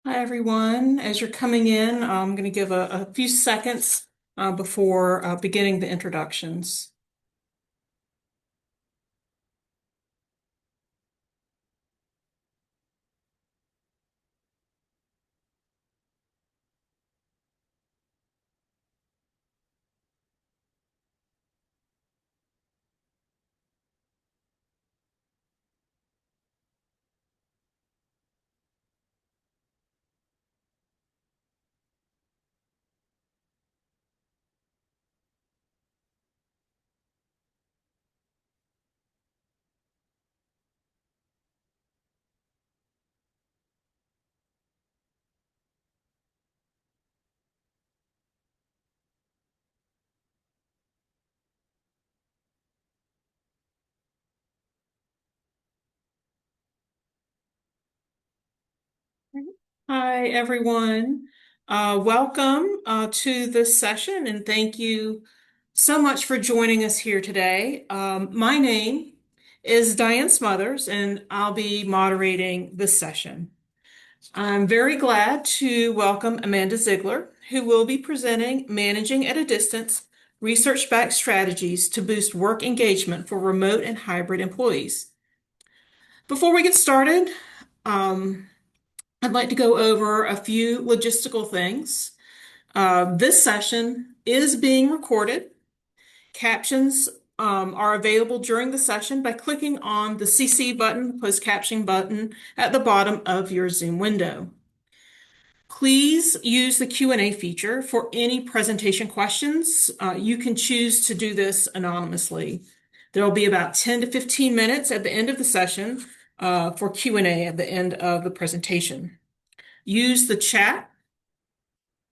Hi, everyone. As you're coming in, I'm going to give a few seconds before beginning the introductions. Hi, everyone. Welcome to this session, and thank you so much for joining us here today. My name is Diane Smothers, and I'll be moderating this session. I'm very glad to welcome Amanda Ziegler, who will be presenting Managing at a Distance Research-Backed Strategies to Boost Work Engagement for Remote and Hybrid Employees. Before we get started, um, I'd like to go over a few logistical things. This session is being recorded. Captions are available during the session by clicking on the CC button, the closed caption button at the bottom of your Zoom window. Please use the Q&A feature for any presentation questions. You can choose to do this anonymously. There will be about 10 to 15 minutes at the end of the session for Q&A at the end of the presentation. Use the chat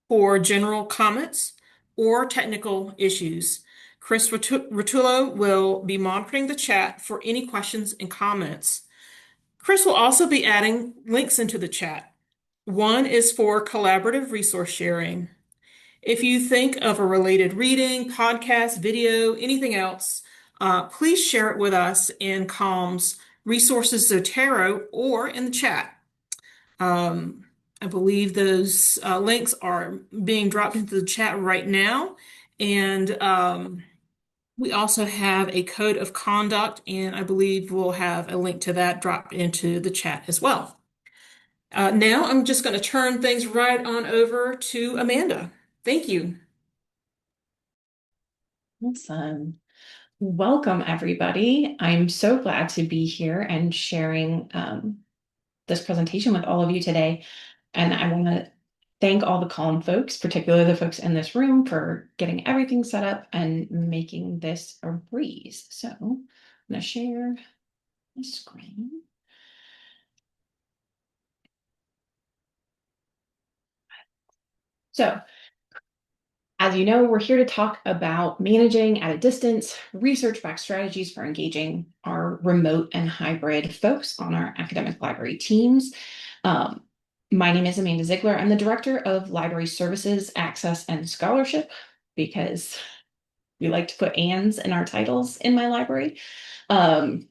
for general comments or technical issues. Chris Rotullo will be monitoring the chat for any questions and comments. Chris will also be adding links into the chat. One is for collaborative resource sharing. If you think of a related reading, podcast, video, anything else, please share it with us in Calm's Resources Zotero or in the chat. Um, I believe those links are being dropped into the chat right now. And we also have a code of conduct, and I believe we'll have a link to that dropped into the chat as well. Now I'm just going to turn things right on over to Amanda. Thank you. Awesome. Welcome, everybody. I'm so glad to be here and sharing this presentation with all of you today. And I want to thank all the Calm folks, particularly the folks in this room, for getting everything set up and making this a breeze. So I'm going to share my screen. So as you know, we're here to talk about managing at a distance, research-backed strategies for engaging our remote and hybrid folks on our academic library teams. Um, my name is Amanda Ziegler. I'm the Director of Library Services, Access, and Scholarship, because we like to put ands in our titles in my library, at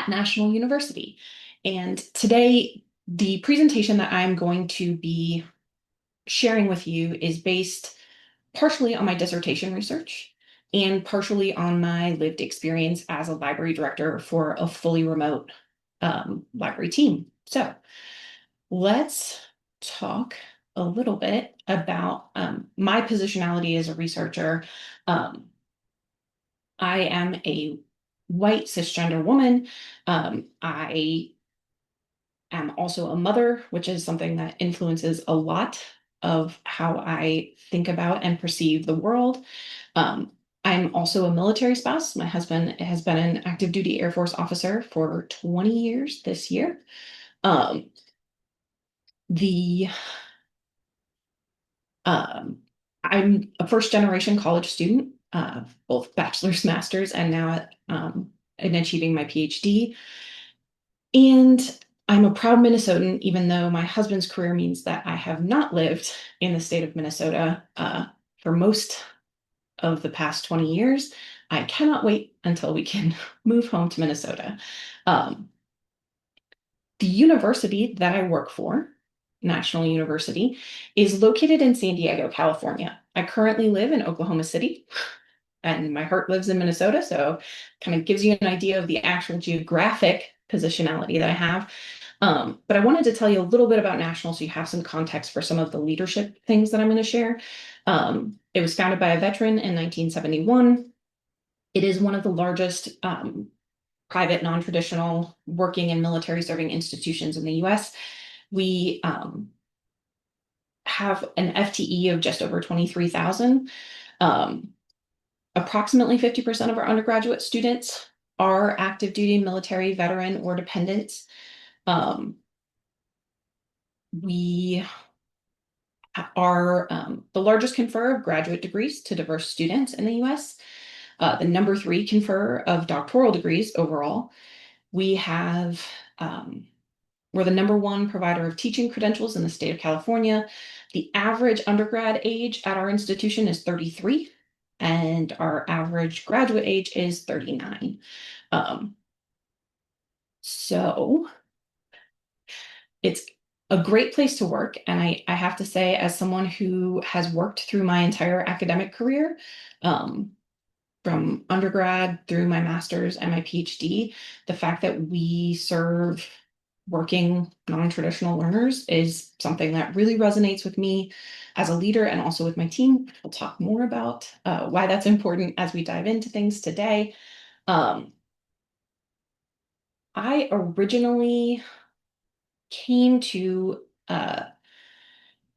National University. And today, the presentation that I'm going to be sharing with you is based partially on my dissertation research and partially on my lived experience as a library director for a fully remote library team. So let's talk a little bit about my positionality as a researcher. I am a white cisgender woman. I am also a mother, which is something that influences a lot of how I think about and perceive the world. Um, I'm also a military spouse. My husband has been an active duty Air Force officer for 20 years this year. Um, the um, I'm a first generation college student, both bachelor's, master's, and now in achieving my PhD. And I'm a proud Minnesotan, even though my husband's career means that I have not lived in the state of Minnesota for most of the past 20 years. I cannot wait until we can move home to Minnesota. Um, the university that I work for, National University, is located in San Diego, California. I currently live in Oklahoma City, and my heart lives in Minnesota, so kind of gives you an idea of the actual geographic positionality that I have. But I wanted to tell you a little bit about National so you have some context for some of the leadership things that I'm going to share. It was founded by a veteran in 1971. It is one of the largest private, non-traditional working and military serving institutions in the US. We have an FTE of just over 23,000. Um, Approximately 50% of our undergraduate students are active duty military, veteran, or dependents. Um, we are the largest conferrer of graduate degrees to diverse students in the US, the number three conferrer of doctoral degrees overall. We have, we're the number one provider of teaching credentials in the state of California. The average undergrad age at our institution is 33, and our average graduate age is 39. Um, so it's a great place to work. And I have to say, as someone who has worked through my entire academic career, um, from undergrad through my master's and my PhD, the fact that we serve working non-traditional learners is something that really resonates with me as a leader and also with my team. We'll talk more about why that's important as we dive into things today. Um, I originally came to uh,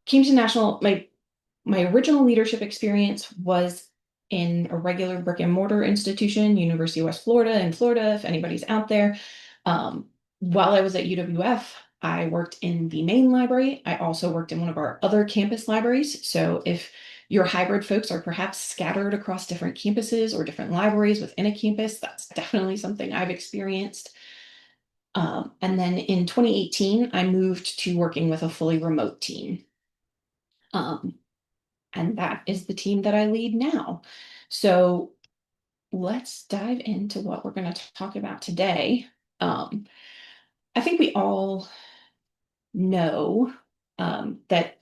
came to National. My original leadership experience was in a regular brick and mortar institution, University of West Florida in Florida, if anybody's out there. Um, while I was at UWF, I worked in the main library. I also worked in one of our other campus libraries. So if your hybrid folks are perhaps scattered across different campuses or different libraries within a campus, that's definitely something I've experienced. And then in 2018, I moved to working with a fully remote team. Um, and that is the team that I lead now. So let's dive into what we're going to talk about today. Um, I think we all know that,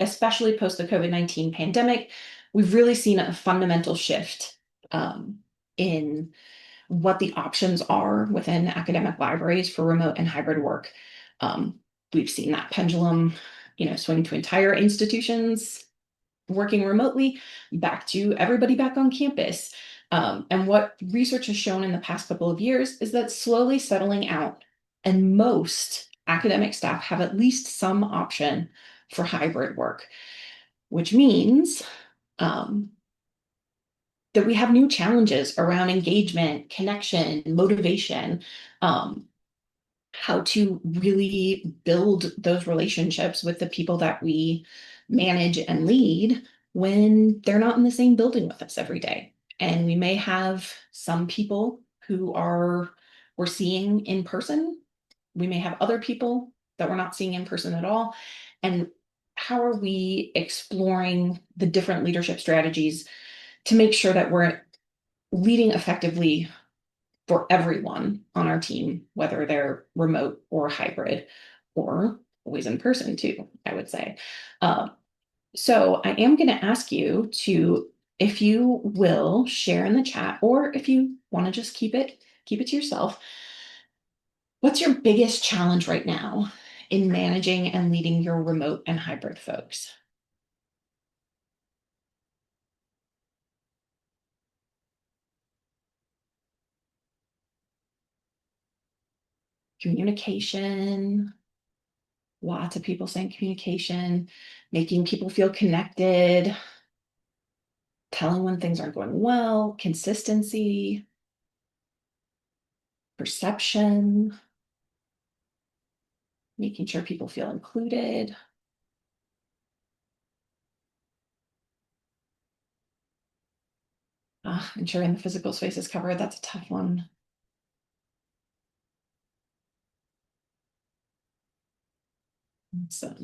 especially post the COVID-19 pandemic, we've really seen a fundamental shift in what the options are within academic libraries for remote and hybrid work. Um, we've seen that pendulum, swing to entire institutions working remotely, back to everybody back on campus. And what research has shown in the past couple of years is that slowly settling out, and most academic staff have at least some option for hybrid work, which means that we have new challenges around engagement, connection, motivation, um, how to really build those relationships with the people that we manage and lead when they're not in the same building with us every day. And we may have some people who we're seeing in person. We may have other people that we're not seeing in person at all. And how are we exploring the different leadership strategies to make sure that we're leading effectively for everyone on our team, whether they're remote or hybrid or always in person too, I would say. Uh, so I am going to ask you to, if you will, share in the chat, or if you want to just keep it to yourself. What's your biggest challenge right now in managing and leading your remote and hybrid folks? Communication. Lots of people saying communication, making people feel connected, telling when things aren't going well, consistency, perception, making sure people feel included. Ensuring the physical space is covered. That's a tough one. So,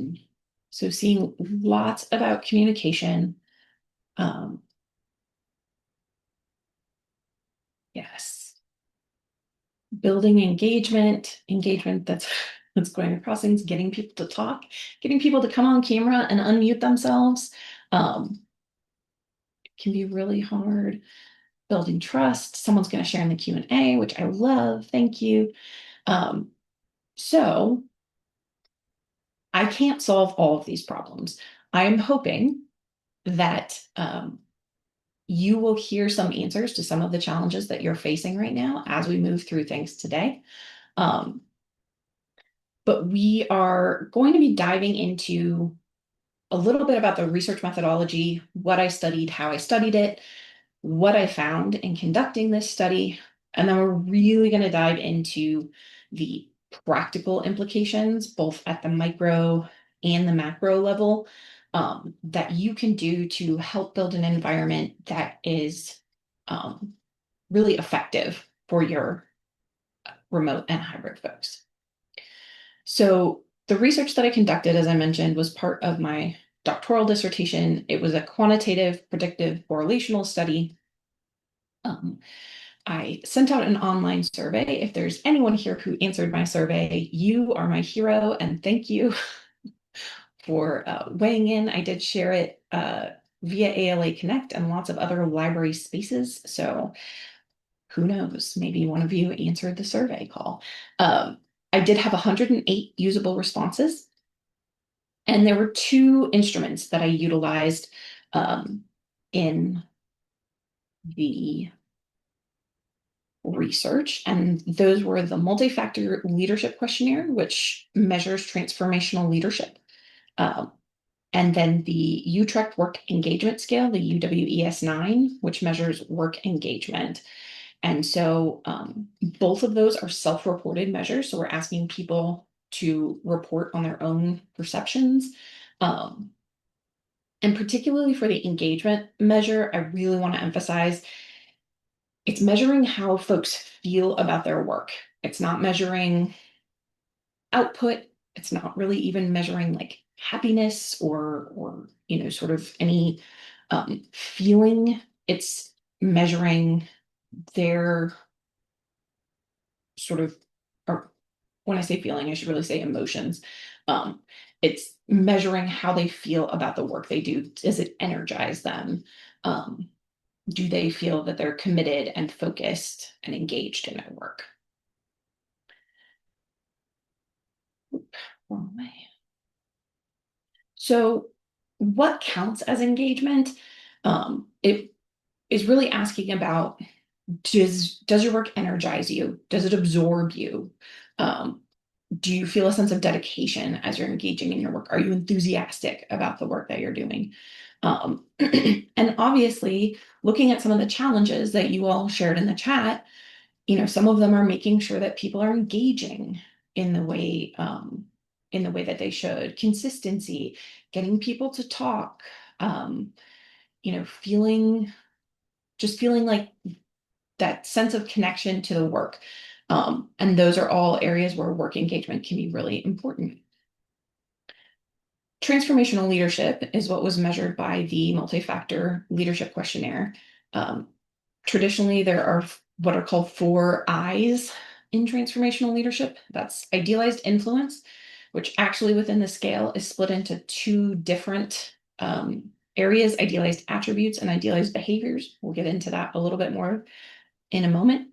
so seeing lots about communication. Um, yes. Building engagement, that's It's going across things, getting people to talk, getting people to come on camera and unmute themselves. Um, can be really hard. Building trust. Someone's going to share in the Q&A, which I love. Thank you. Um, so I can't solve all of these problems. I am hoping that you will hear some answers to some of the challenges that you're facing right now as we move through things today. Um, but we are going to be diving into a little bit about the research methodology, what I studied, how I studied it, what I found in conducting this study, and then we're really going to dive into the practical implications, both at the micro and the macro level, that you can do to help build an environment that is um, really effective for your remote and hybrid folks. So the research that I conducted, as I mentioned, was part of my doctoral dissertation. It was a quantitative predictive correlational study. Um, I sent out an online survey. If there's anyone here who answered my survey, you are my hero, and thank you for weighing in. I did share it via ALA Connect and lots of other library spaces. So who knows? Maybe one of you answered the survey call. I did have 108 usable responses, and there were two instruments that I utilized in the research, and those were the multi-factor leadership questionnaire, which measures transformational leadership, um, and then the Utrecht Work Engagement Scale, the UWES-9, which measures work engagement. And so both of those are self-reported measures. So we're asking people to report on their own perceptions. Um, and particularly for the engagement measure, I really want to emphasize it's measuring how folks feel about their work. It's not measuring output. It's not really even measuring like happiness or sort of any feeling. It's measuring their sort of, or when I say feeling, I should really say emotions. Um, it's measuring how they feel about the work they do. Does it energize them? Um, do they feel that they're committed and focused and engaged in their work? Wrong way. So, what counts as engagement? It is really asking about does your work energize you? Does it absorb you? Um, do you feel a sense of dedication as you're engaging in your work? Are you enthusiastic about the work that you're doing? And obviously, looking at some of the challenges that you all shared in the chat, some of them are making sure that people are engaging in the way that they should. Consistency, getting people to talk, um, feeling like that sense of connection to the work. And those are all areas where work engagement can be really important. Transformational leadership is what was measured by the multi-factor leadership questionnaire. Um, Traditionally, there are what are called 4 I's in transformational leadership. That's idealized influence, which actually within the scale is split into two different areas, idealized attributes and idealized behaviors. We'll get into that a little bit more in a moment.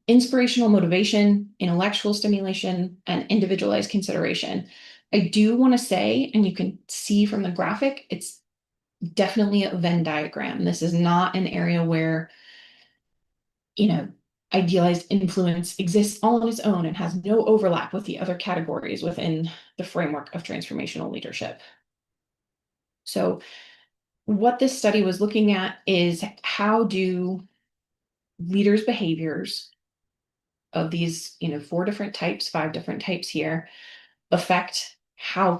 Inspirational motivation, intellectual stimulation, and individualized consideration. I do want to say, and you can see from the graphic, it's definitely a Venn diagram. This is not an area where, you know, idealized influence exists all on its own and has no overlap with the other categories within the framework of transformational leadership. So what this study was looking at is how do leaders' behaviors of these, 4 different types, 5 different types here, affect how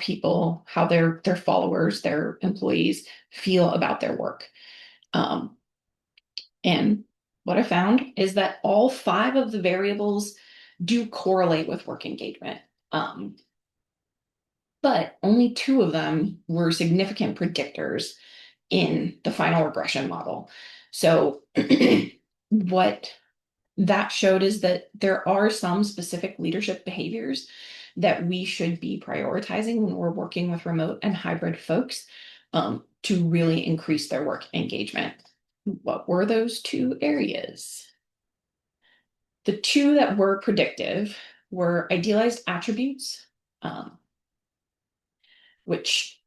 their followers, their employees feel about their work. Um, and what I found is that all 5 of the variables do correlate with work engagement. But only 2 of them were significant predictors in the final regression model. So what that showed is that there are some specific leadership behaviors that we should be prioritizing when we're working with remote and hybrid folks to really increase their work engagement. What were those two areas? The two that were predictive were idealized attributes, which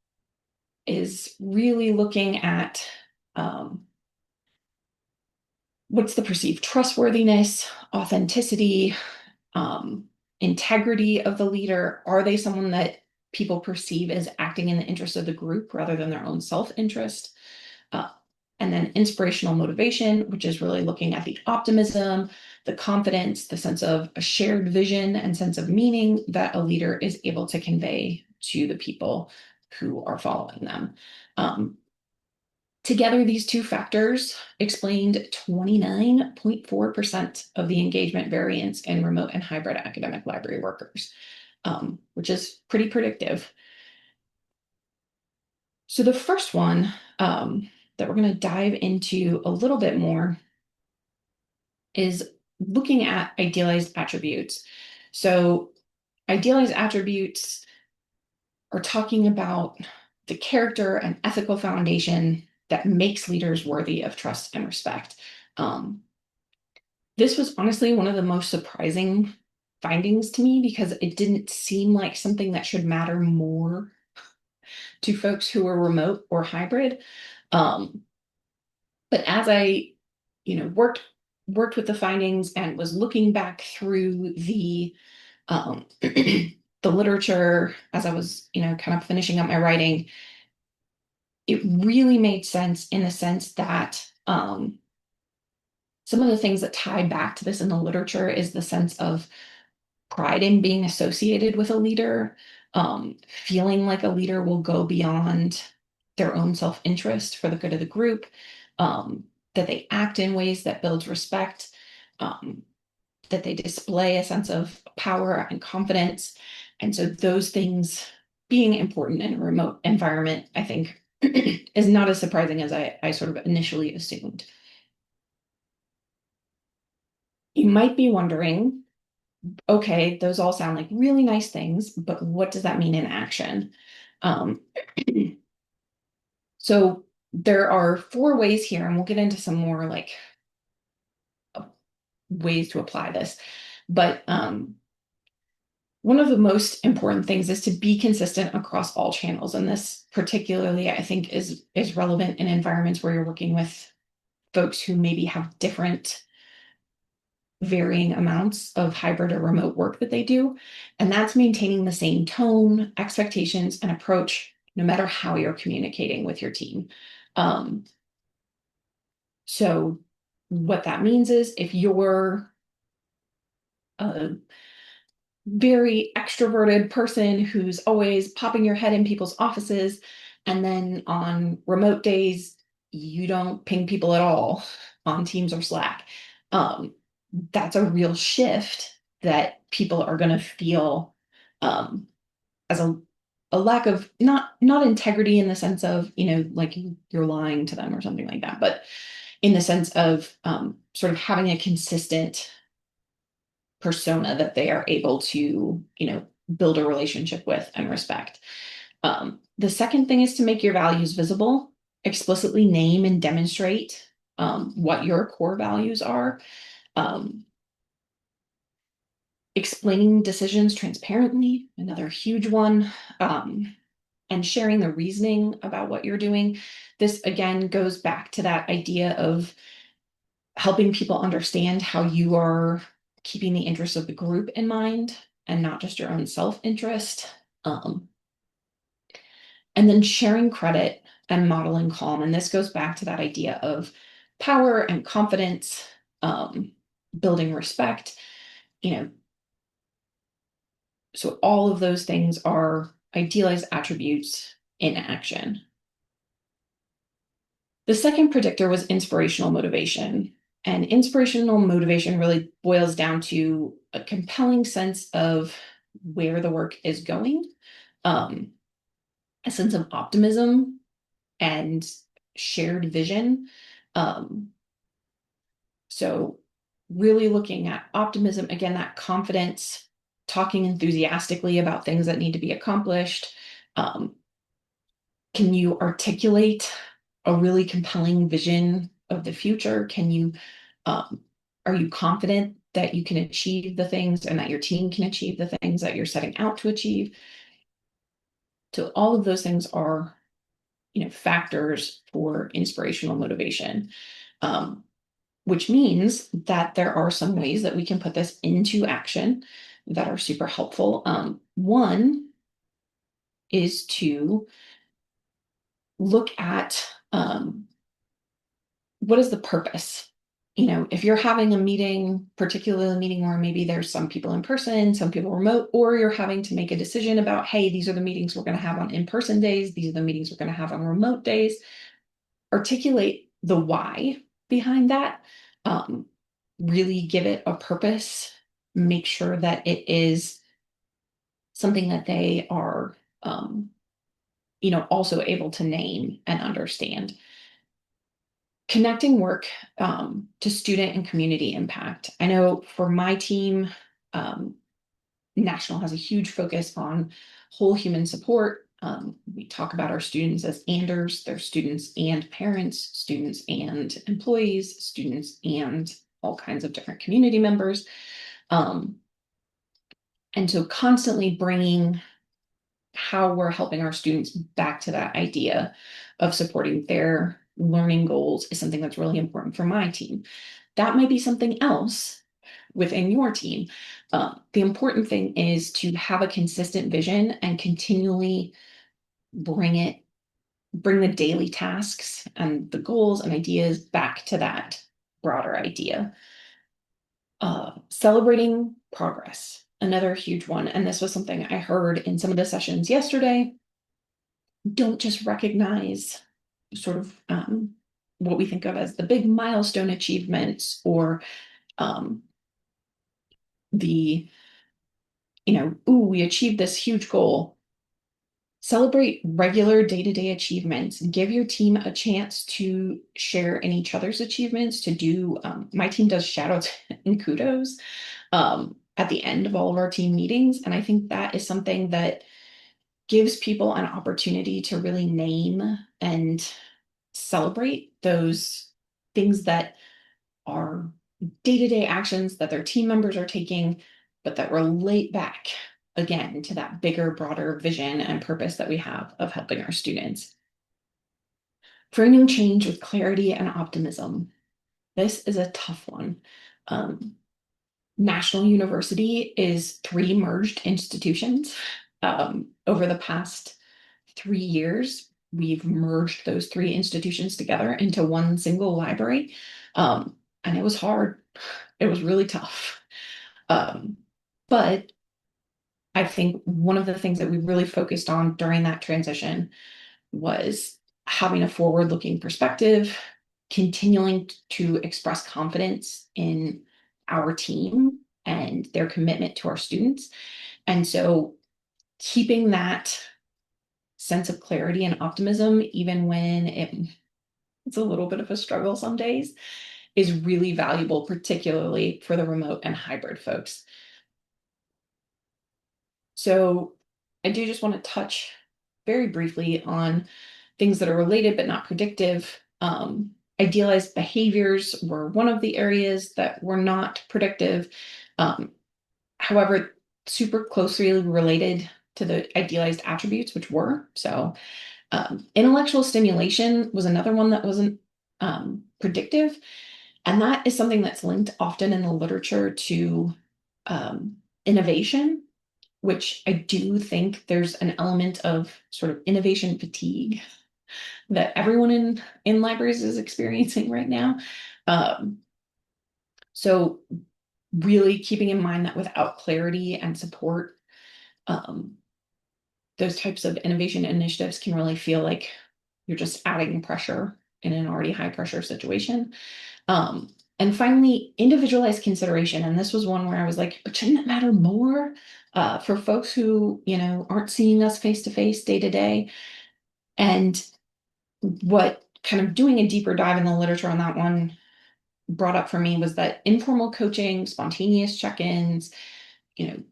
is really looking at what's the perceived trustworthiness, authenticity, um, integrity of the leader. Are they someone that people perceive as acting in the interest of the group rather than their own self-interest? Uh, and then inspirational motivation, which is really looking at the optimism, the confidence, the sense of a shared vision and sense of meaning that a leader is able to convey to the people who are following them. Together, these two factors explained 29.4% of the engagement variance in remote and hybrid academic library workers, which is pretty predictive. So the first one that we're going to dive into a little bit more is looking at idealized attributes. So idealized attributes are talking about the character and ethical foundation that makes leaders worthy of trust and respect. Um, this was honestly one of the most surprising findings to me because it didn't seem like something that should matter more to folks who are remote or hybrid. Um, but as I, worked with the findings and was looking back through the the literature as I was, kind of finishing up my writing, it really made sense in the sense that some of the things that tie back to this in the literature is the sense of pride in being associated with a leader, feeling like a leader will go beyond their own self-interest for the good of the group, that they act in ways that builds respect, um, that they display a sense of power and confidence. And so those things being important in a remote environment, I think, is not as surprising as I sort of initially assumed. You might be wondering, okay, those all sound like really nice things, but what does that mean in action? Um, so there are four ways here, and we'll get into some more like ways to apply this. But one of the most important things is to be consistent across all channels. And this particularly, I think, is relevant in environments where you're working with folks who maybe have different varying amounts of hybrid or remote work that they do. And that's maintaining the same tone, expectations, and approach, no matter how you're communicating with your team. Um, so what that means is if you're a very extroverted person who's always popping your head in people's offices, and then on remote days, you don't ping people at all on Teams or Slack. That's a real shift that people are going to feel as a lack of not integrity in the sense of, like you're lying to them or something like that, but in the sense of sort of having a consistent persona that they are able to, build a relationship with and respect. The second thing is to make your values visible, explicitly name and demonstrate what your core values are. Um, Explaining decisions transparently, another huge one, and sharing the reasoning about what you're doing. This again goes back to that idea of helping people understand how you are keeping the interests of the group in mind and not just your own self-interest. And then sharing credit and modeling calm. And this goes back to that idea of power and confidence, building respect, you know, so all of those things are idealized attributes in action. The second predictor was inspirational motivation. And inspirational motivation really boils down to a compelling sense of where the work is going, um, a sense of optimism and shared vision. Um, so really looking at optimism, again, that confidence, talking enthusiastically about things that need to be accomplished? Um, can you articulate a really compelling vision of the future? Um, are you confident that you can achieve the things and that your team can achieve the things that you're setting out to achieve? So all of those things are, factors for inspirational motivation. Um, which means that there are some ways that we can put this into action that are super helpful. One is to look at what is the purpose? If you're having a meeting, particularly a meeting where maybe there's some people in person, some people remote, or you're having to make a decision about, hey, these are the meetings we're going to have on in-person days, these are the meetings we're going to have on remote days, articulate the why behind that. Um, really give it a purpose, make sure that it is something that they are, also able to name and understand. Connecting work to student and community impact. I know for my team, um, National has a huge focus on whole human support. We talk about our students as Anders, they're students and parents, students and employees, students and all kinds of different community members. Um, and so constantly bringing how we're helping our students back to that idea of supporting their learning goals is something that's really important for my team. That might be something else within your team. The important thing is to have a consistent vision and continually bring the daily tasks and the goals and ideas back to that broader idea. Celebrating progress, another huge one. And this was something I heard in some of the sessions yesterday. Don't just recognize sort of what we think of as the big milestone achievements or um, the, ooh, we achieved this huge goal. Celebrate regular day-to-day achievements. Give your team a chance to share in each other's achievements, to do, my team does shout outs and kudos at the end of all of our team meetings. And I think that is something that gives people an opportunity to really name and celebrate those things that are day-to-day actions that their team members are taking, but that relate back again to that bigger, broader vision and purpose that we have of helping our students. Framing change with clarity and optimism. This is a tough one. Um, National University is three merged institutions. Over the past 3 years, we've merged those three institutions together into one single library. And it was hard. It was really tough. Um, but I think one of the things that we really focused on during that transition was having a forward-looking perspective, continuing to express confidence in our team and their commitment to our students. And so keeping that sense of clarity and optimism, even when it's a little bit of a struggle some days, is really valuable, particularly for the remote and hybrid folks. So I do just want to touch very briefly on things that are related but not predictive. Idealized behaviors were one of the areas that were not predictive. Um, However, super closely related to the idealized attributes, which were. So intellectual stimulation was another one that wasn't predictive. And that is something that's linked often in the literature to innovation, which I do think there's an element of sort of innovation fatigue that everyone in libraries is experiencing right now. Um, so really keeping in mind that without clarity and support, um, those types of innovation initiatives can really feel like you're just adding pressure in an already high pressure situation. And finally, individualized consideration. And this was one where I was like, but shouldn't it matter more for folks who, aren't seeing us face to face day to day? And what kind of doing a deeper dive in the literature on that one brought up for me was that informal coaching, spontaneous check-ins,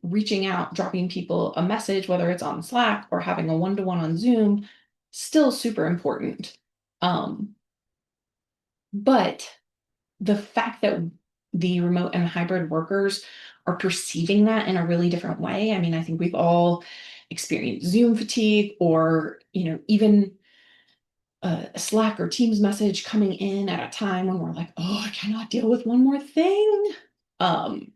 reaching out, dropping people a message, whether it's on Slack or having a one-to-one on Zoom, still super important. Um, but the fact that the remote and hybrid workers are perceiving that in a really different way. I mean, I think we've all experienced Zoom fatigue or, even a Slack or Teams message coming in at a time when we're like, oh, I cannot deal with one more thing. Um,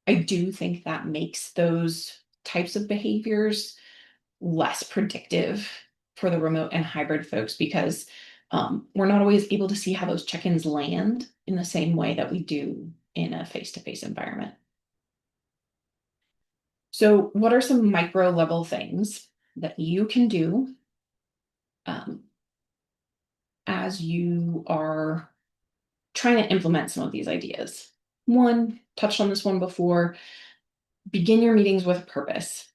I do think that makes those types of behaviors less predictive for the remote and hybrid folks because we're not always able to see how those check-ins land in the same way that we do in a face-to-face environment. So, what are some micro level things that you can do um, as you are trying to implement some of these ideas? One, touched on this one before, begin your meetings with a purpose.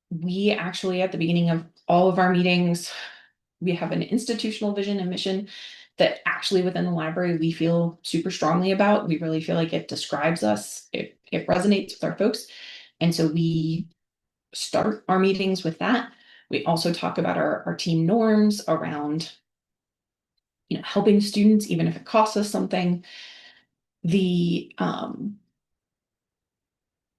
We actually, at the beginning of all of our meetings, we have an institutional vision and mission that actually within the library we feel super strongly about. We really feel like it describes us, it resonates with our folks. And so we start our meetings with that. We also talk about our team norms around helping students, even if it costs us something. The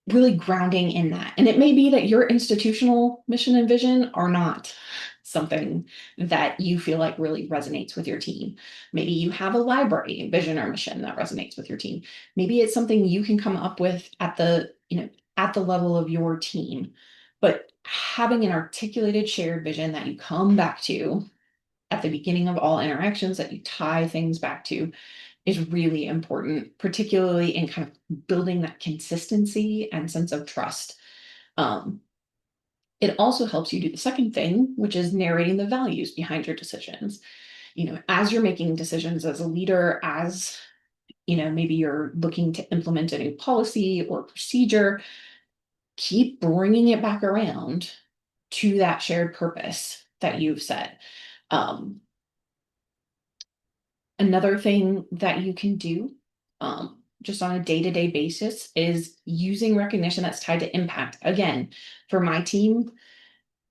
really grounding in that. And it may be that your institutional mission and vision are not something that you feel like really resonates with your team. Maybe you have a library vision or mission that resonates with your team. Maybe it's something you can come up with at the level of your team. But having an articulated shared vision that you come back to at the beginning of all interactions, that you tie things back to, is really important, particularly in kind of building that consistency and sense of trust. Um, it also helps you do the second thing, which is narrating the values behind your decisions. As you're making decisions as a leader, as maybe you're looking to implement a new policy or procedure, keep bringing it back around to that shared purpose that you've set. Um, Another thing that you can do just on a day-to-day basis is using recognition that's tied to impact. Again, for my team,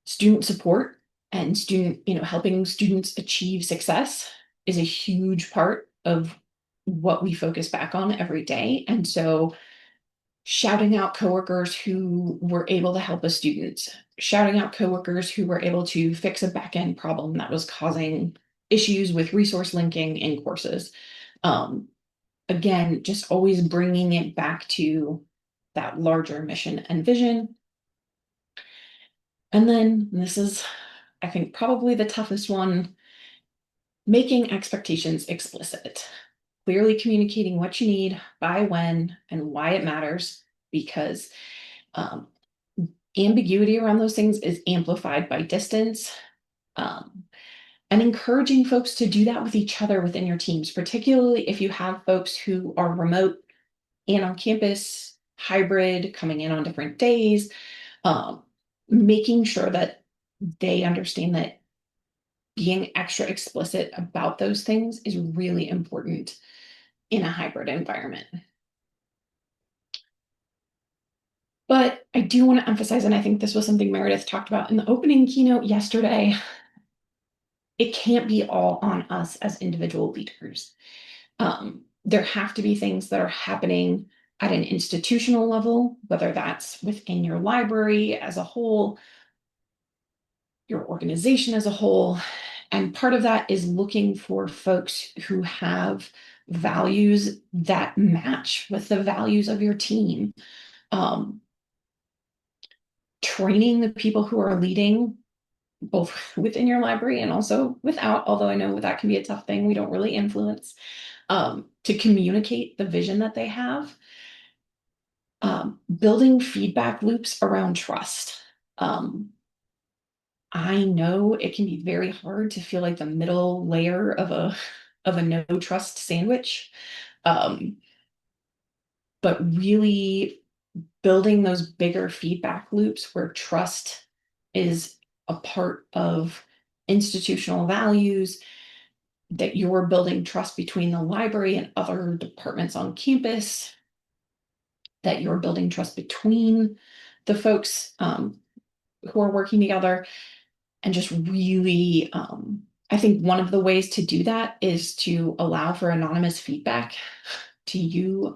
student support and helping students achieve success is a huge part of what we focus back on every day. And so shouting out coworkers who were able to help a student, shouting out coworkers who were able to fix a back-end problem that was causing issues with resource linking in courses. Um, Again, just always bringing it back to that larger mission and vision. And then this is, I think, probably the toughest one, making expectations explicit. Clearly communicating what you need, by when, and why it matters, because um, ambiguity around those things is amplified by distance. Um, and encouraging folks to do that with each other within your teams, particularly if you have folks who are remote and on campus, hybrid, coming in on different days, um, making sure that they understand that being extra explicit about those things is really important in a hybrid environment. But I do want to emphasize, and I think this was something Meredith talked about in the opening keynote yesterday, it can't be all on us as individual leaders. There have to be things that are happening at an institutional level, whether that's within your library as a whole, your organization as a whole. And part of that is looking for folks who have values that match with the values of your team. Um, Training the people who are leading both within your library and also without, although I know that can be a tough thing we don't really influence, to communicate the vision that they have. Building feedback loops around trust. I know it can be very hard to feel like the middle layer of a no trust sandwich. Um, but really building those bigger feedback loops where trust is a part of institutional values, that you're building trust between the library and other departments on campus, that you're building trust between the folks who are working together, and just really, I think one of the ways to do that is to allow for anonymous feedback to you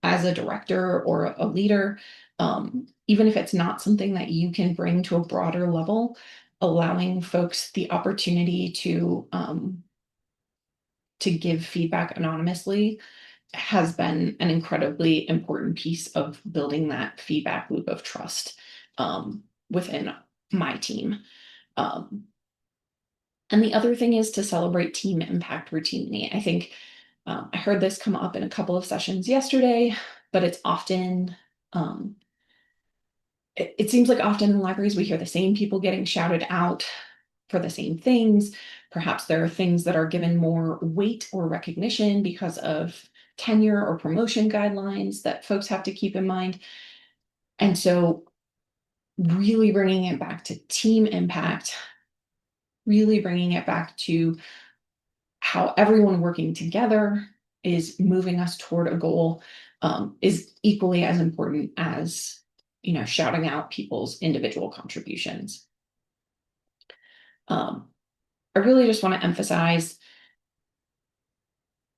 as a director or a leader, even if it's not something that you can bring to a broader level, allowing folks the opportunity to give feedback anonymously has been an incredibly important piece of building that feedback loop of trust within my team. Um, and the other thing is to celebrate team impact routinely. I think I heard this come up in a couple of sessions yesterday, but it's often, um, it seems like often in libraries we hear the same people getting shouted out for the same things. Perhaps there are things that are given more weight or recognition because of tenure or promotion guidelines that folks have to keep in mind. And so, really bringing it back to team impact, really bringing it back to how everyone working together is moving us toward a goal is equally as important as shouting out people's individual contributions. Um, I really just want to emphasize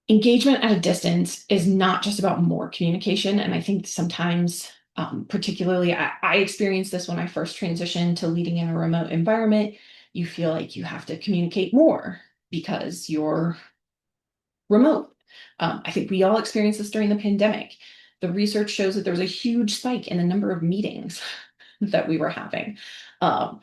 engagement at a distance is not just about more communication. And I think sometimes, particularly, I experienced this when I first transitioned to leading in a remote environment. You feel like you have to communicate more because you're remote. I think we all experienced this during the pandemic. The research shows that there was a huge spike in the number of meetings that we were having. Um,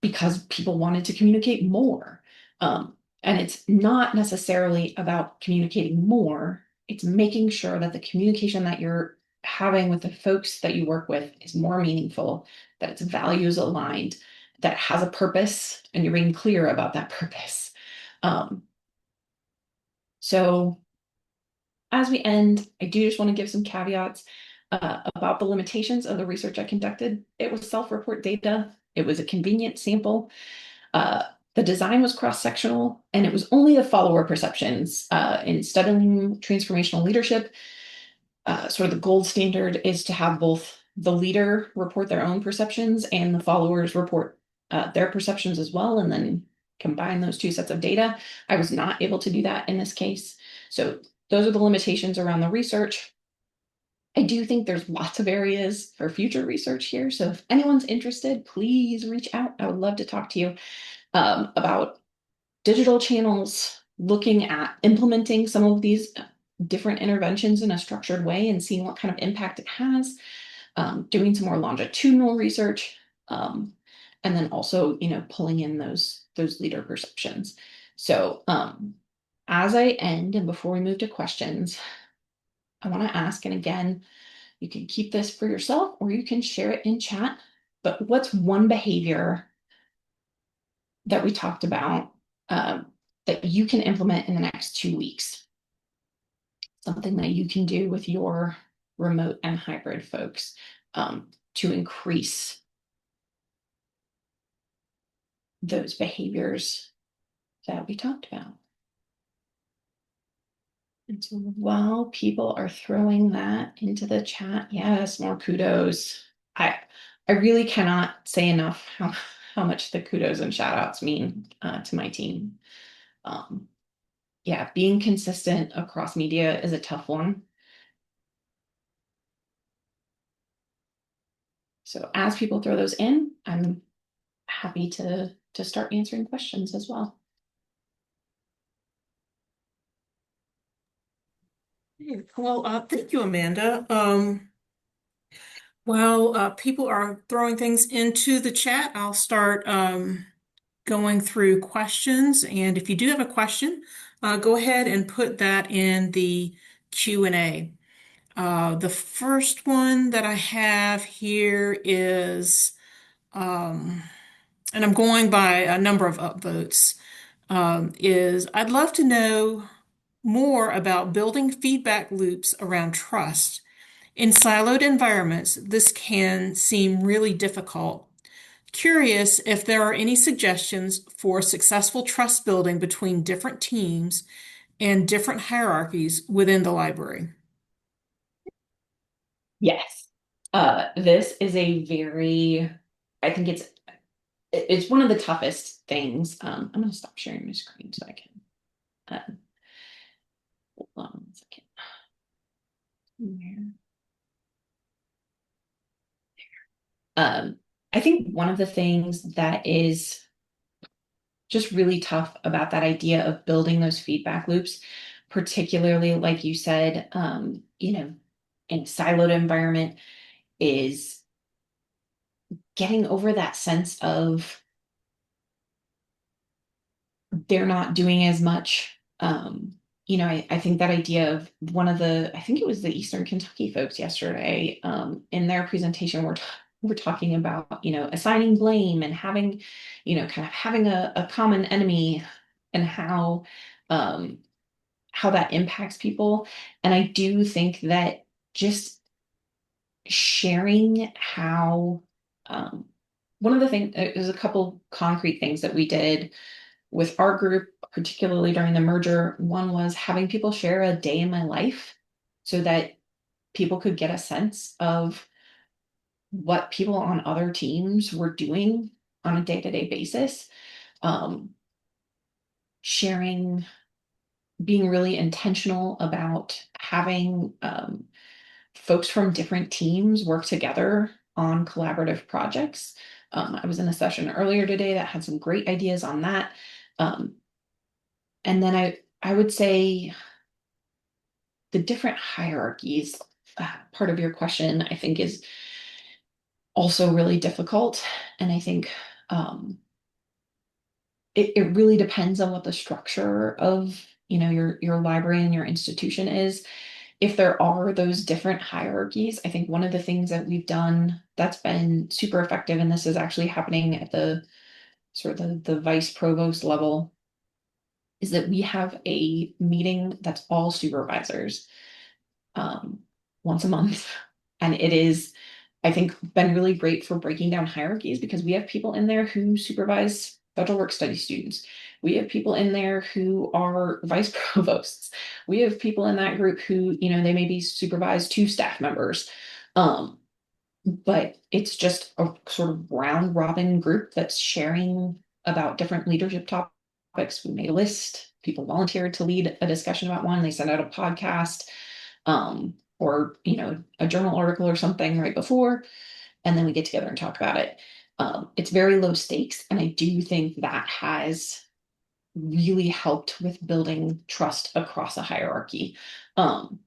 because people wanted to communicate more. And it's not necessarily about communicating more, it's making sure that the communication that you're having with the folks that you work with is more meaningful, that it's values aligned, that has a purpose, and you're being clear about that purpose. Um, so as we end, I do just want to give some caveats about the limitations of the research I conducted. It was self-report data. It was a convenient sample. Uh, the design was cross-sectional, and it was only the follower perceptions. In studying transformational leadership, sort of the gold standard is to have both the leader report their own perceptions and the followers report their perceptions as well, and then combine those two sets of data. I was not able to do that in this case. So those are the limitations around the research. I do think there's lots of areas for future research here. So if anyone's interested, please reach out. I would love to talk to you about digital channels, looking at implementing some of these different interventions in a structured way and seeing what kind of impact it has, doing some more longitudinal research, and then also, pulling in those leader perceptions. So as I end and before we move to questions, I want to ask, and again, you can keep this for yourself or you can share it in chat, but what's one behavior that we talked about that you can implement in the next 2 weeks? Something that you can do with your remote and hybrid folks to increase those behaviors that we talked about. And so while people are throwing that into the chat, yes, more kudos. I really cannot say enough how much the kudos and shout outs mean to my team. Yeah, being consistent across media is a tough one. So as people throw those in, I'm happy to start answering questions as well. Well, thank you, Amanda. While people are throwing things into the chat, I'll start going through questions. And if you do have a question, go ahead and put that in the Q&A. The first one that I have here is, and I'm going by a number of upvotes, is I'd love to know more about building feedback loops around trust. In siloed environments, this can seem really difficult. Curious if there are any suggestions for successful trust building between different teams and different hierarchies within the library. Yes. This is a very, I think it's one of the toughest things. I'm going to stop sharing my screen so I can, hold on one second. Um, I think one of the things that is just really tough about that idea of building those feedback loops, particularly like you said, in a siloed environment, is getting over that sense of they're not doing as much. I think that idea of I think it was the Eastern Kentucky folks yesterday, in their presentation, we're talking about, assigning blame and having, kind of having a common enemy and um, how that impacts people. And I do think that just sharing how, um, one of the things, there's a couple concrete things that we did with our group, particularly during the merger. One was having people share a day in my life so that people could get a sense of what people on other teams were doing on a day-to-day basis. Um, Sharing, being really intentional about having folks from different teams work together on collaborative projects. I was in a session earlier today that had some great ideas on that. Um, and then I would say the different hierarchies, part of your question, I think, is also really difficult. And I think it really depends on what the structure of your library and your institution is. If there are those different hierarchies, I think one of the things that we've done that's been super effective, and this is actually happening at the sort of the vice provost level, is that we have a meeting that's all supervisors, um, once a month. And it is, I think, been really great for breaking down hierarchies because we have people in there who supervise federal work study students. We have people in there who are vice provosts. We have people in that group who, they maybe supervise two staff members. Um, but it's just a sort of round robin group that's sharing about different leadership topics. We made a list. People volunteered to lead a discussion about one. They sent out a podcast, or a journal article or something right before, and then we get together and talk about it. It's very low stakes, and I do think that has really helped with building trust across a hierarchy. Um,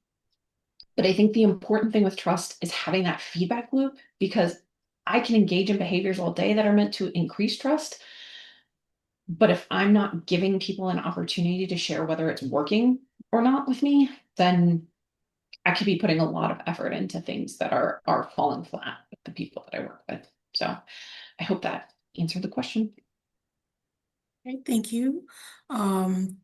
but I think the important thing with trust is having that feedback loop, because I can engage in behaviors all day that are meant to increase trust. But if I'm not giving people an opportunity to share whether it's working or not with me, then I could be putting a lot of effort into things that are falling flat with the people that I work with. So I hope that answered the question. Okay, thank you. Um,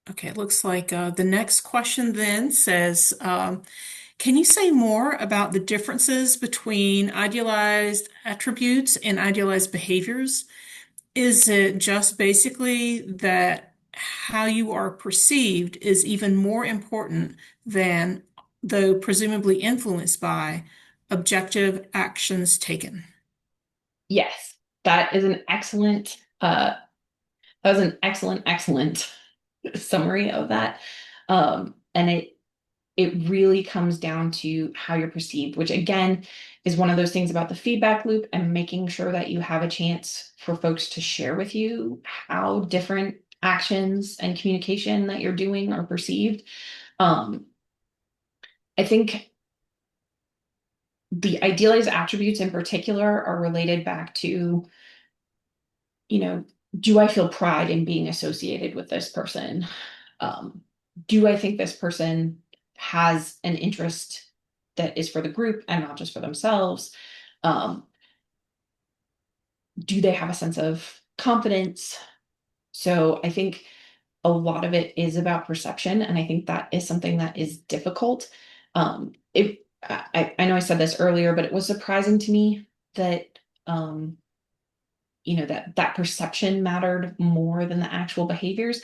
okay, it looks like the next question then says, can you say more about the differences between idealized attributes and idealized behaviors? Is it just basically that how you are perceived is even more important than, though presumably influenced by, objective actions taken? Yes, that is an excellent excellent summary of that. And it really comes down to how you're perceived, which again is one of those things about the feedback loop and making sure that you have a chance for folks to share with you how different actions and communication that you're doing are perceived. Um, I think the idealized attributes in particular are related back to, you know, do I feel pride in being associated with this person? Um, do I think this person has an interest that is for the group and not just for themselves? Um, do they have a sense of confidence? So I think a lot of it is about perception, and I think that is something that is difficult. I know I said this earlier, but it was surprising to me that um, that perception mattered more than the actual behaviors.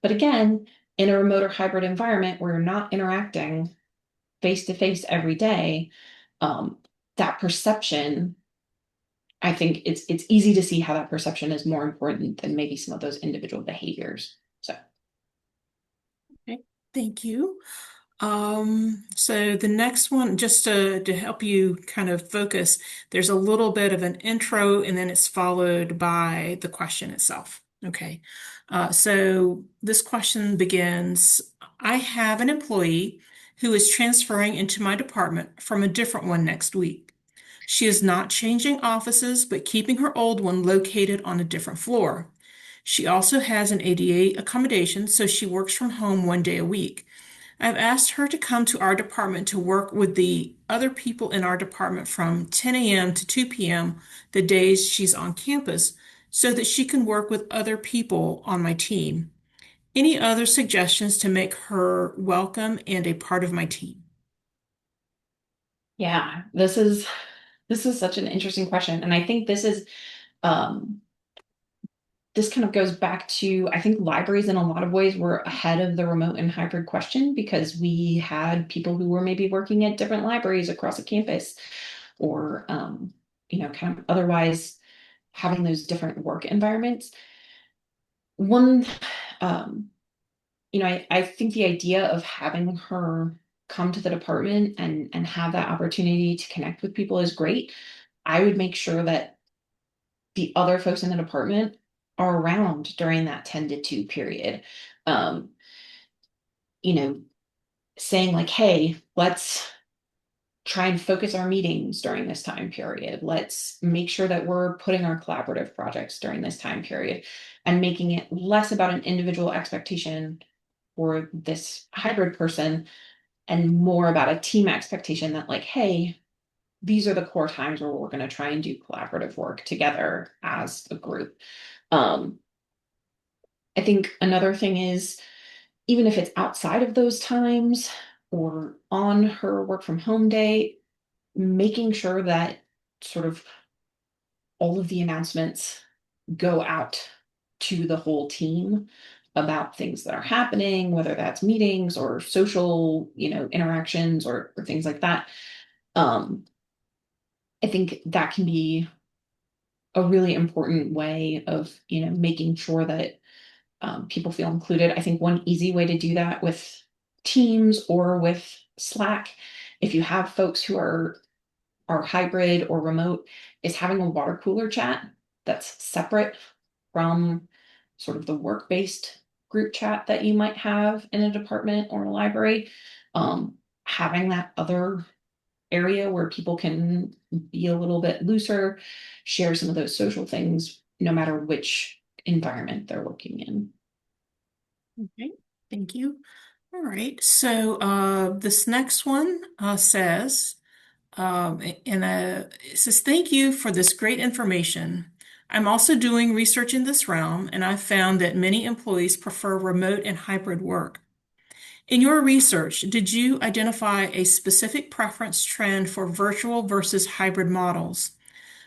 But again, in a remote or hybrid environment where you're not interacting face to face every day, um, that perception, I think it's easy to see how that perception is more important than maybe some of those individual behaviors. So Okay, thank you. So the next one, just to help you kind of focus, there's a little bit of an intro and then it's followed by the question itself. Okay. So this question begins, I have an employee who is transferring into my department from a different one next week. She is not changing offices, but keeping her old one located on a different floor. She also has an ADA accommodation, so she works from home 1 day a week. I've asked her to come to our department to work with the other people in our department from 10 a.m. to 2 p.m. the days she's on campus so that she can work with other people on my team. Any other suggestions to make her welcome and a part of my team? yeah, this is such an interesting question. And I think um this kind of goes back to, I think libraries in a lot of ways were ahead of the remote and hybrid question because we had people who were maybe working at different libraries across a campus or, kind of otherwise having those different work environments. One, um, I think the idea of having her come to the department and have that opportunity to connect with people is great. I would make sure that the other folks in the department are around during that 10 to 2 period. Um, you know, saying like, hey, let's try and focus our meetings during this time period. Let's make sure that we're putting our collaborative projects during this time period and making it less about an individual expectation for this hybrid person and more about a team expectation that, like, hey, these are the core times where we're going to try and do collaborative work together as a group. Um, I think another thing is, even if it's outside of those times or on her work from home day, making sure that sort of all of the announcements go out to the whole team about things that are happening, whether that's meetings or social, interactions or things like that. Um, I think that can be a really important way of, making sure that people feel included. I think one easy way to do that with Teams or with Slack, if you have folks who are hybrid or remote, is having a water cooler chat that's separate from sort of the work-based group chat that you might have in a department or a library. Having that other area where people can be a little bit looser, share some of those social things, no matter which environment they're working in. Okay, thank you. All right, so this next one says, it says, thank you for this great information. I'm also doing research in this realm, and I've found that many employees prefer remote and hybrid work. In your research, did you identify a specific preference trend for virtual versus hybrid models?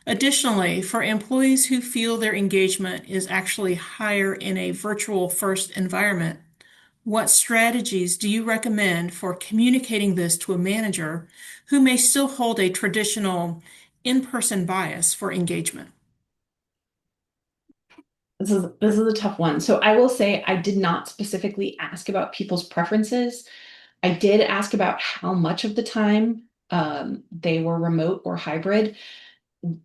Additionally, for employees who feel their engagement is actually higher in a virtual first environment, what strategies do you recommend for communicating this to a manager who may still hold a traditional in-person bias for engagement? This is a tough one. So I will say I did not specifically ask about people's preferences. I did ask about how much of the time they were remote or hybrid.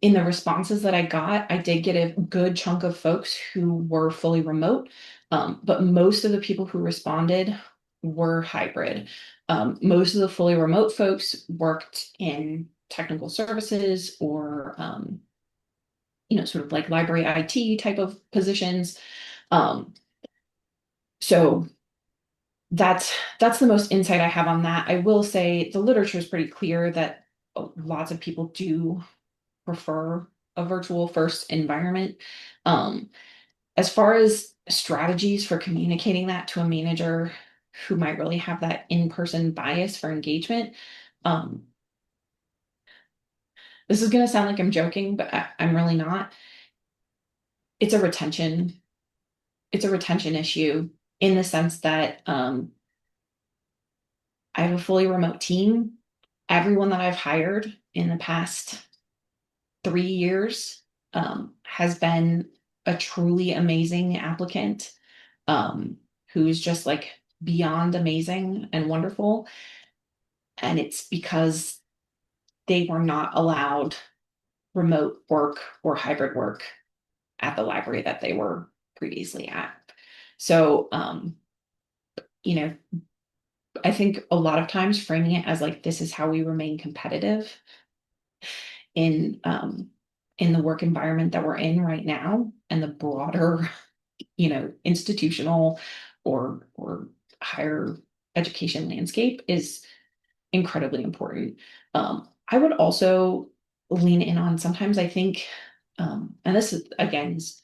In the responses that I got, I did get a good chunk of folks who were fully remote, but most of the people who responded were hybrid. Most of the fully remote folks worked in technical services or, sort of like library IT type of positions. Um, so that's the most insight I have on that. I will say the literature is pretty clear that lots of people do prefer a virtual first environment. Um, as far as strategies for communicating that to a manager who might really have that in-person bias for engagement, um, this is going to sound like I'm joking, but I'm really not. It's a retention. It's a retention issue in the sense that I have a fully remote team. everyone that I've hired in the past 3 years has been a truly amazing applicant who's just like beyond amazing and wonderful. And it's because they were not allowed remote work or hybrid work at the library that they were previously at. So, you know, I think a lot of times framing it as like this is how we remain competitive in the work environment that we're in right now and the broader, institutional or higher education landscape is incredibly important. I would also lean in on sometimes I think, and this is again is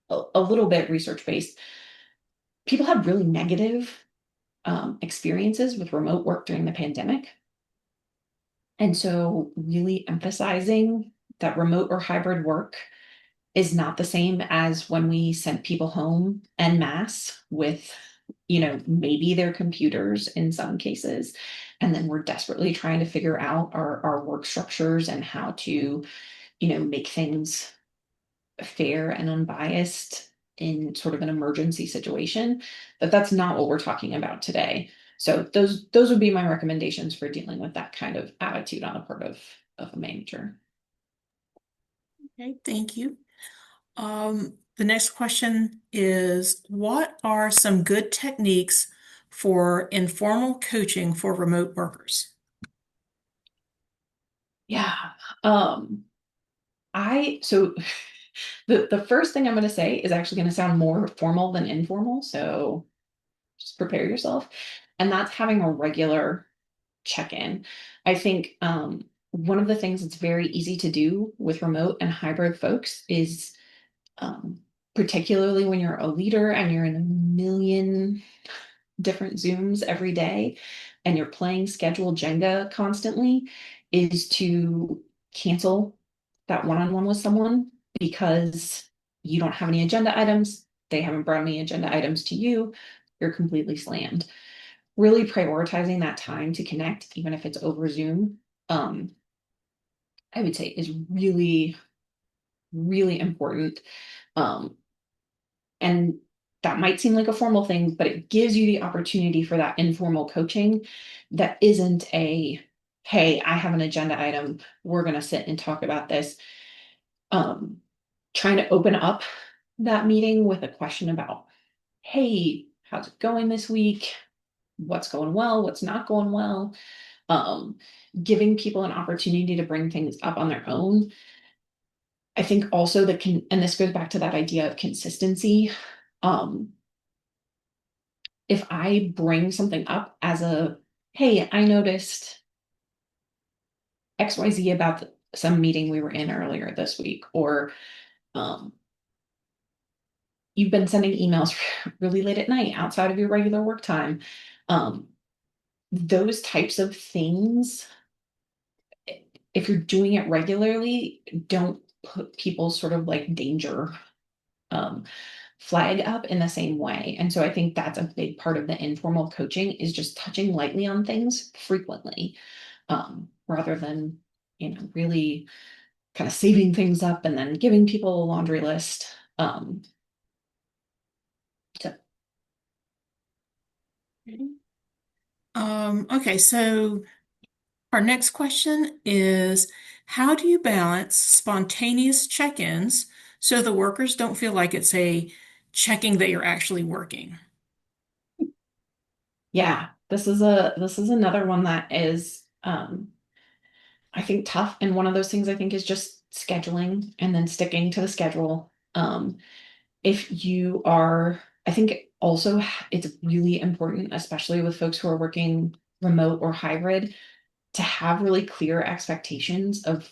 a little bit research based. People had really negative experiences with remote work during the pandemic. And so, really emphasizing that remote or hybrid work is not the same as when we sent people home en masse with, maybe their computers in some cases. And then we're desperately trying to figure out our work structures and how to, make things fair and unbiased in sort of an emergency situation, that's not what we're talking about today. So those would be my recommendations for dealing with that kind of attitude on the part of a manager. Okay, thank you. The next question is, what are some good techniques for informal coaching for remote workers? Yeah. Um, so the first thing I'm going to say is actually going to sound more formal than informal, so just prepare yourself. And that's having a regular check-in. I think one of the things that's very easy to do with remote and hybrid folks is um, particularly when you're a leader and you're in a million different Zooms every day and you're playing schedule Jenga constantly, is to cancel that one-on-one with someone because you don't have any agenda items. They haven't brought any agenda items to you. You're completely slammed. Really prioritizing that time to connect, even if it's over Zoom, um, I would say is really, really important. Um, And that might seem like a formal thing, but it gives you the opportunity for that informal coaching that isn't a, hey, I have an agenda item. We're going to sit and talk about this. Um, Trying to open up that meeting with a question about, hey, how's it going this week? What's going well? What's not going well? Um, Giving people an opportunity to bring things up on their own. I think also and this goes back to that idea of consistency. Um, if I bring something up as a, hey, I noticed XYZ about some meeting we were in earlier this week, or um, you've been sending emails really late at night outside of your regular work time. Um, those types of things, if you're doing it regularly, don't put people sort of like danger um, flag up in the same way. And so I think that's a big part of the informal coaching is just touching lightly on things frequently, rather than, really kind of saving things up and then giving people a laundry list. So Okay, so our next question is, how do you balance spontaneous check-ins so the workers don't feel like it's a checking that you're actually working? yeah, this is another one that is I think tough. And one of those things I think is just scheduling and then sticking to the schedule. If you are, I think also it's really important, especially with folks who are working remote or hybrid, to have really clear expectations of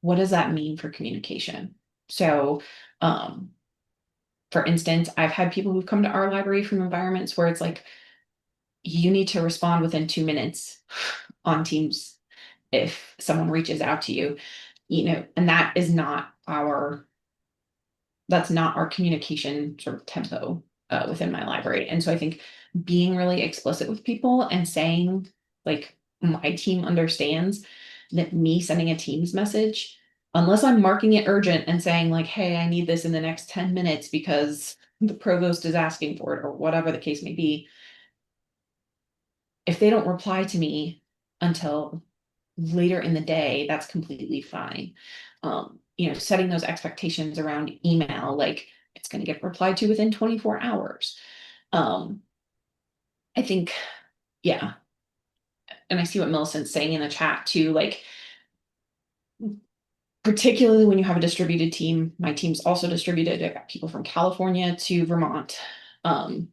what does that mean for communication. So, um, for instance, I've had people who've come to our library from environments where it's like, you need to respond within 2 minutes on Teams if someone reaches out to you, and that's not our communication sort of tempo within my library. And so I think being really explicit with people and saying, like, my team understands that me sending a Teams message, unless I'm marking it urgent and saying like, hey, I need this in the next 10 minutes because the provost is asking for it or whatever the case may be, if they don't reply to me until later in the day, that's completely fine. Setting those expectations around email, like it's going to get replied to within 24 hours. Um, I think, yeah. And I see what Millicent's saying in the chat too, like, particularly when you have a distributed team. My team's also distributed. I got people from California to Vermont. Um,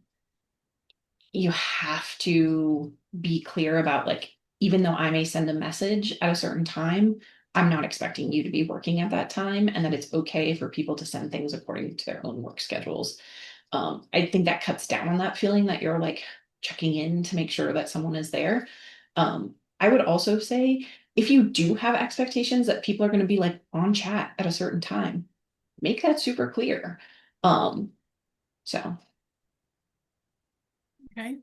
you have to be clear about like, even though I may send a message at a certain time, I'm not expecting you to be working at that time, and that it's okay for people to send things according to their own work schedules. I think that cuts down on that feeling that you're like checking in to make sure that someone is there. I would also say if you do have expectations that people are going to be like on chat at a certain time, make that super clear. So Okay.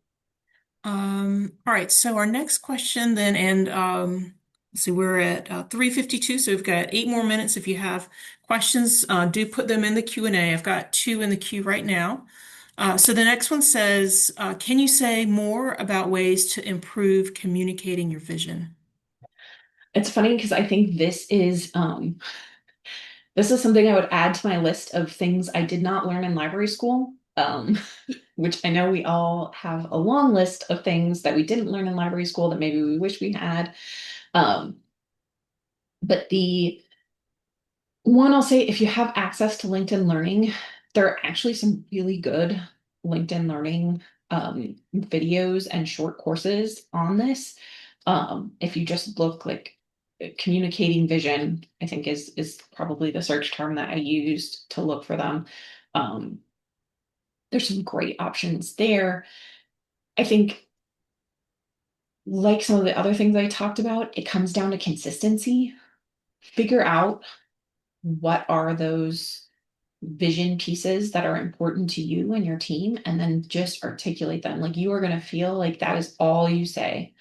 All right, so our next question then, and let's see, we're at 3:52, so we've got 8 more minutes. If you have questions, do put them in the Q&A. I've got two in the queue right now. So the next one says, can you say more about ways to improve communicating your vision? it's funny because I think this is something I would add to my list of things I did not learn in library school. Which I know we all have a long list of things that we didn't learn in library school that maybe we wish we had. Um, but the one I'll say, if you have access to LinkedIn Learning, there are actually some really good LinkedIn Learning videos and short courses on this. If you just look like communicating vision, I think is probably the search term that I used to look for them. Um, there's some great options there. I think, like some of the other things I talked about, it comes down to consistency. Figure out what are those vision pieces that are important to you and your team, and then just articulate them. Like you are going to feel like that is all you say.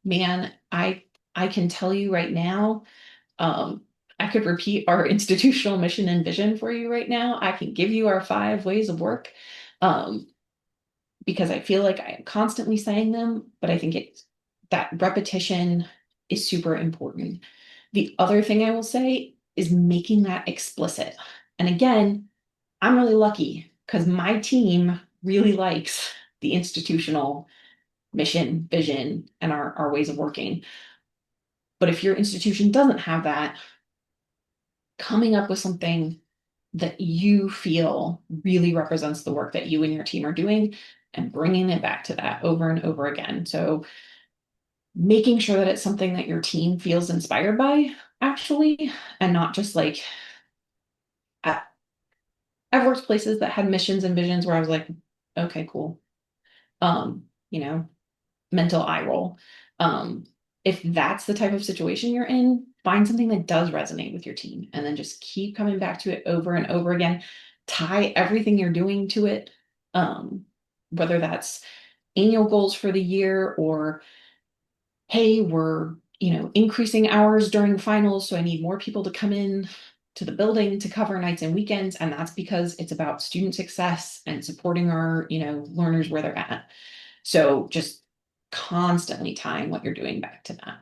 Man, I can tell you right now, um, I could repeat our institutional mission and vision for you right now. I can give you our 5 ways of work. Um, because I feel like I am constantly saying them, but I think it's that repetition is super important. The other thing I will say is making that explicit. And again, I'm really lucky because my team really likes the institutional mission, vision, and our ways of working. But if your institution doesn't have that, coming up with something that you feel really represents the work that you and your team are doing and bringing it back to that over and over again. So making sure that it's something that your team feels inspired by, actually, and not just like I- I've worked places that had missions and visions where I was like, okay, cool. Um, you know, mental eye roll. Um, if that's the type of situation you're in, find something that does resonate with your team and then just keep coming back to it over and over again. Tie everything you're doing to it. Whether that's annual goals for the year or hey, we're, increasing hours during finals, so I need more people to come in to the building to cover nights and weekends, and that's because it's about student success and supporting our, learners where they're at. So just constantly tying what you're doing back to that.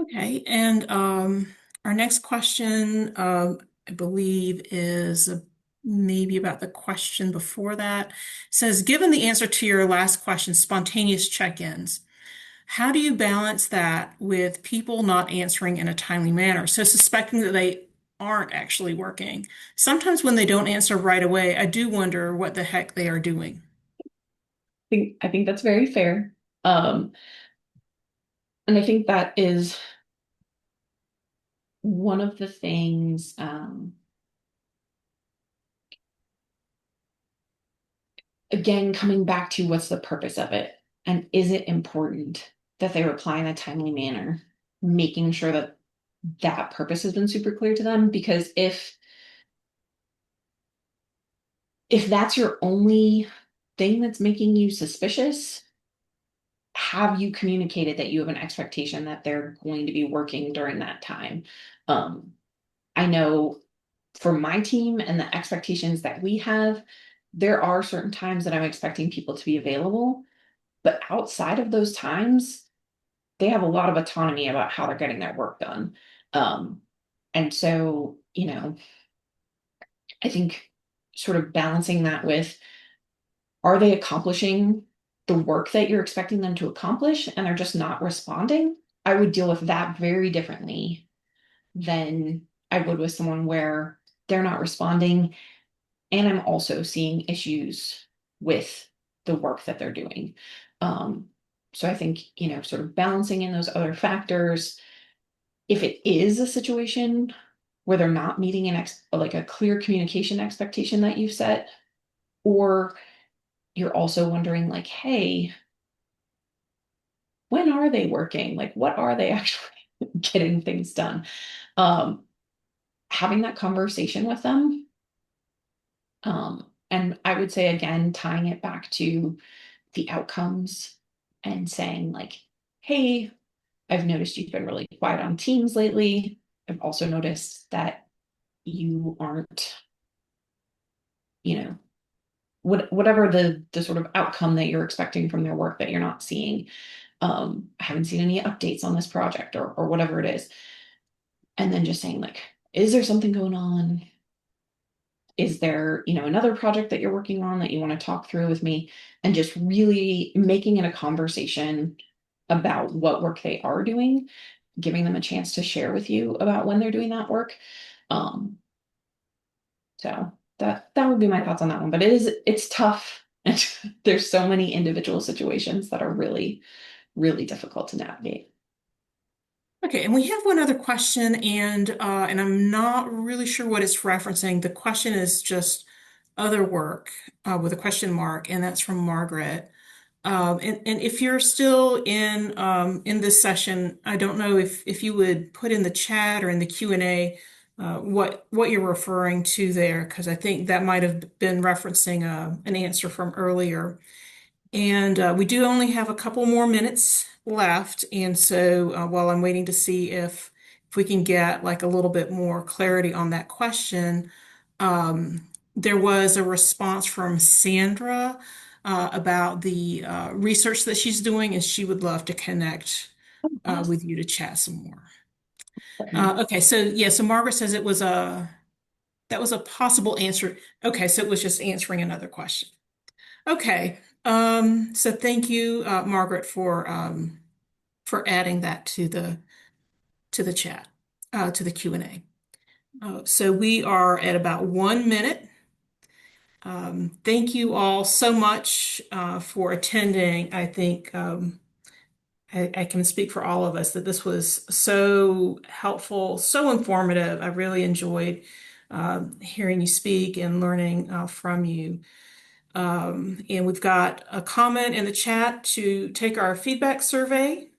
Okay, and our next question, I believe, is maybe about the question before that. It says, given the answer to your last question, spontaneous check-ins, how do you balance that with people not answering in a timely manner? So suspecting that they aren't actually working. Sometimes when they don't answer right away, I do wonder what the heck they are doing. I think that's very fair. Um, and I think that is one of the things, again, coming back to what's the purpose of it? And is it important that they reply in a timely manner? Making sure that that purpose has been super clear to them. Because if that's your only thing that's making you suspicious, have you communicated that you have an expectation that they're going to be working during that time? Um, I know for my team and the expectations that we have, there are certain times that I'm expecting people to be available, but outside of those times, they have a lot of autonomy about how they're getting their work done. Um, and so, I think sort of balancing that with, are they accomplishing the work that you're expecting them to accomplish and they're just not responding? I would deal with that very differently than I would with someone where they're not responding and I'm also seeing issues with the work that they're doing. Um, so I think, sort of balancing in those other factors, if it is a situation where they're not meeting like a clear communication expectation that you've set, or you're also wondering like, hey, when are they working? Like, what are they actually getting things done? Um, Having that conversation with them. And I would say again, tying it back to the outcomes and saying like, hey, I've noticed you've been really quiet on Teams lately. I've also noticed that you aren't, you know, whatever the sort of outcome that you're expecting from their work that you're not seeing. I haven't seen any updates on this project or whatever it is. And then just saying like, is there something going on? Is there, another project that you're working on that you want to talk through with me? And just really making it a conversation about what work they are doing, giving them a chance to share with you about when they're doing that work. Um, so that would be my thoughts on that one. But it's tough. And there's so many individual situations that are really, really difficult to navigate. Okay, and we have one other question, and I'm not really sure what it's referencing. The question is just other work with a question mark, and that's from Margaret. And if you're still in this session, I don't know if you would put in the chat or in the Q&A what you're referring to there, because I think that might have been referencing an answer from earlier. And we do only have a couple more minutes left. And so while I'm waiting to see if we can get like a little bit more clarity on that question, there was a response from Sandra about the research that she's doing, and she would love to connect Awesome. with you to chat some more. Okay, so yeah, so Margaret says it was that was a possible answer. Okay, so it was just answering another question. Okay. So thank you, Margaret, for adding that to the chat, to the Q&A. So we are at about 1 minute. Thank you all so much for attending. I think I can speak for all of us that this was so helpful, so informative. I really enjoyed hearing you speak and learning from you. And we've got a comment in the chat to take our feedback survey.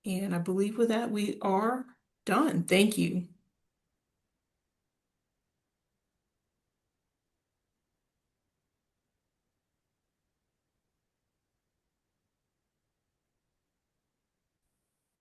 And I believe with that, we are done. Thank you.